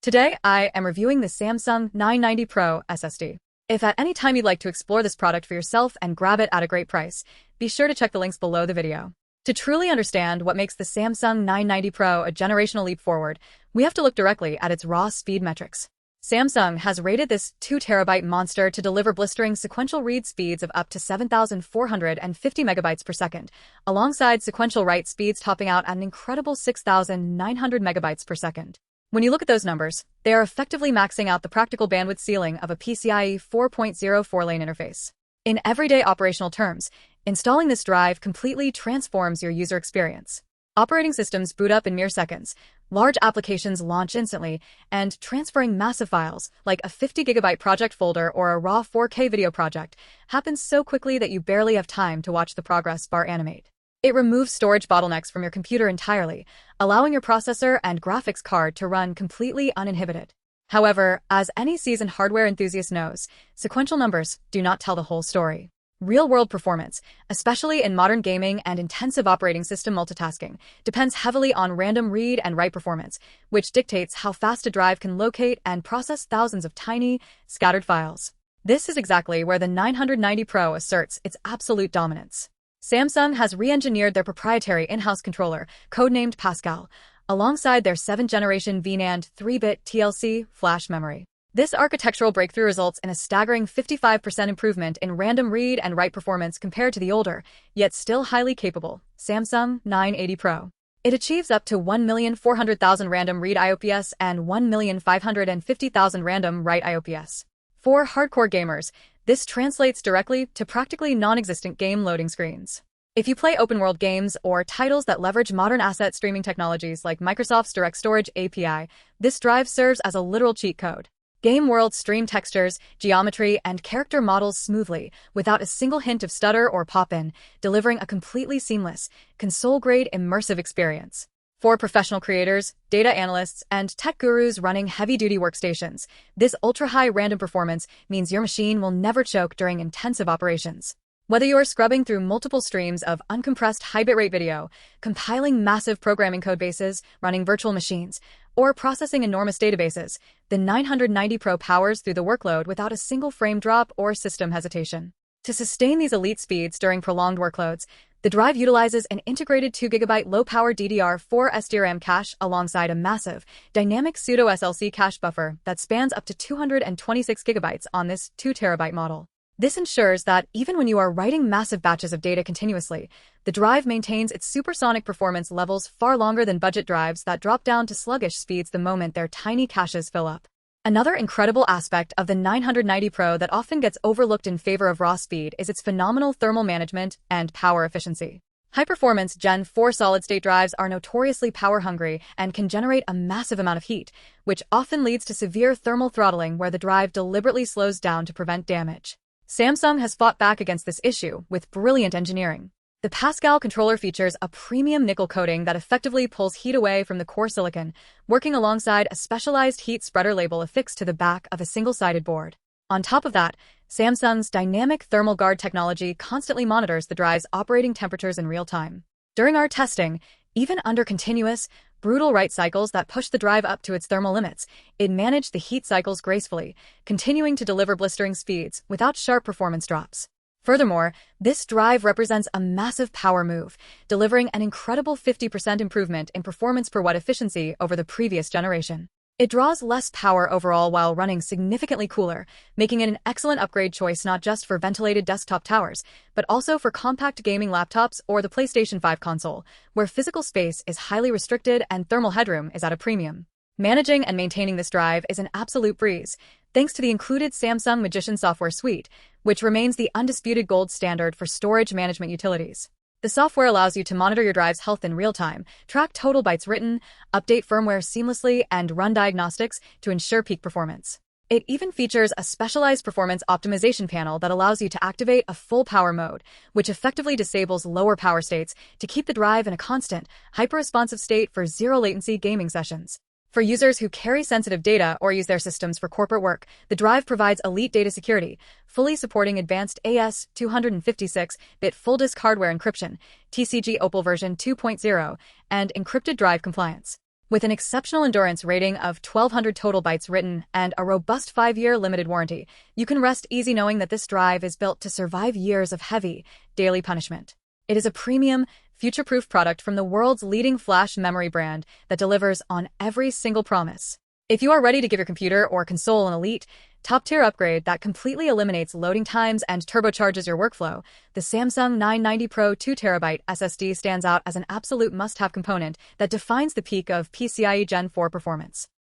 Today, I am reviewing the Samsung 990 Pro SSD. If at any time you'd like to explore this product for yourself and grab it at a great price, be sure to check the links below the video. To truly understand what makes the Samsung 990 Pro a generational leap forward, we have to look directly at its raw speed metrics. Samsung has rated this 2TB monster to deliver blistering sequential read speeds of up to 7,450 megabytes per second, alongside sequential write speeds topping out at an incredible 6,900 megabytes per second. When you look at those numbers, they are effectively maxing out the practical bandwidth ceiling of a PCIe 4.0 4-lane interface. In everyday operational terms, installing this drive completely transforms your user experience. Operating systems boot up in mere seconds, large applications launch instantly, and transferring massive files, like a 50GB project folder or a raw 4K video project, happens so quickly that you barely have time to watch the progress bar animate. It removes storage bottlenecks from your computer entirely, allowing your processor and graphics card to run completely uninhibited. However, as any seasoned hardware enthusiast knows, sequential numbers do not tell the whole story. Real-world performance, especially in modern gaming and intensive operating system multitasking, depends heavily on random read and write performance, which dictates how fast a drive can locate and process thousands of tiny, scattered files. This is exactly where the 990 Pro asserts its absolute dominance. Samsung has re-engineered their proprietary in-house controller, codenamed Pascal, alongside their 7th-generation VNAND 3-bit TLC flash memory. This architectural breakthrough results in a staggering 55% improvement in random read and write performance compared to the older, yet still highly capable, Samsung 980 Pro. It achieves up to 1,400,000 random read IOPS and 1,550,000 random write IOPS. For hardcore gamers, this translates directly to practically non-existent game loading screens. If you play open-world games or titles that leverage modern asset streaming technologies like Microsoft's Direct Storage API, this drive serves as a literal cheat code. Game worlds stream textures, geometry, and character models smoothly, without a single hint of stutter or pop-in, delivering a completely seamless, console-grade immersive experience. For professional creators, data analysts, and tech gurus running heavy-duty workstations, this ultra-high random performance means your machine will never choke during intensive operations. Whether you're scrubbing through multiple streams of uncompressed high bitrate video, compiling massive programming code bases, running virtual machines, or processing enormous databases, the 990 Pro powers through the workload without a single frame drop or system hesitation. To sustain these elite speeds during prolonged workloads, the drive utilizes an integrated 2GB low-power DDR4 SDRAM cache alongside a massive, dynamic pseudo-SLC cache buffer that spans up to 226GB on this 2TB model. This ensures that even when you are writing massive batches of data continuously, the drive maintains its supersonic performance levels far longer than budget drives that drop down to sluggish speeds the moment their tiny caches fill up. Another incredible aspect of the 990 Pro that often gets overlooked in favor of raw speed is its phenomenal thermal management and power efficiency. High-performance Gen 4 solid-state drives are notoriously power-hungry and can generate a massive amount of heat, which often leads to severe thermal throttling where the drive deliberately slows down to prevent damage. Samsung has fought back against this issue with brilliant engineering. The Pascal controller features a premium nickel coating that effectively pulls heat away from the core silicon, working alongside a specialized heat spreader label affixed to the back of a single-sided board. On top of that, Samsung's dynamic thermal guard technology constantly monitors the drive's operating temperatures in real time. During our testing, even under continuous, brutal write cycles that push the drive up to its thermal limits, it managed the heat cycles gracefully, continuing to deliver blistering speeds without sharp performance drops. Furthermore, this drive represents a massive power move, delivering an incredible 50% improvement in performance per watt efficiency over the previous generation. It draws less power overall while running significantly cooler, making it an excellent upgrade choice not just for ventilated desktop towers, but also for compact gaming laptops or the PlayStation 5 console, where physical space is highly restricted and thermal headroom is at a premium. Managing and maintaining this drive is an absolute breeze, thanks to the included Samsung Magician software suite, which remains the undisputed gold standard for storage management utilities. The software allows you to monitor your drive's health in real time, track total bytes written, update firmware seamlessly, and run diagnostics to ensure peak performance. It even features a specialized performance optimization panel that allows you to activate a full power mode, which effectively disables lower power states to keep the drive in a constant, hyper-responsive state for zero-latency gaming sessions. For users who carry sensitive data or use their systems for corporate work, the drive provides elite data security, fully supporting advanced AES-256-bit full-disk hardware encryption, TCG Opal version 2.0, and encrypted drive compliance. With an exceptional endurance rating of 1200 total bytes written and a robust 5-year limited warranty, you can rest easy knowing that this drive is built to survive years of heavy, daily punishment. It is a premium, future-proof product from the world's leading flash memory brand that delivers on every single promise. If you are ready to give your computer or console an elite, top-tier upgrade that completely eliminates loading times and turbocharges your workflow, the Samsung 990 Pro 2TB SSD stands out as an absolute must-have component that defines the peak of PCIe Gen 4 performance.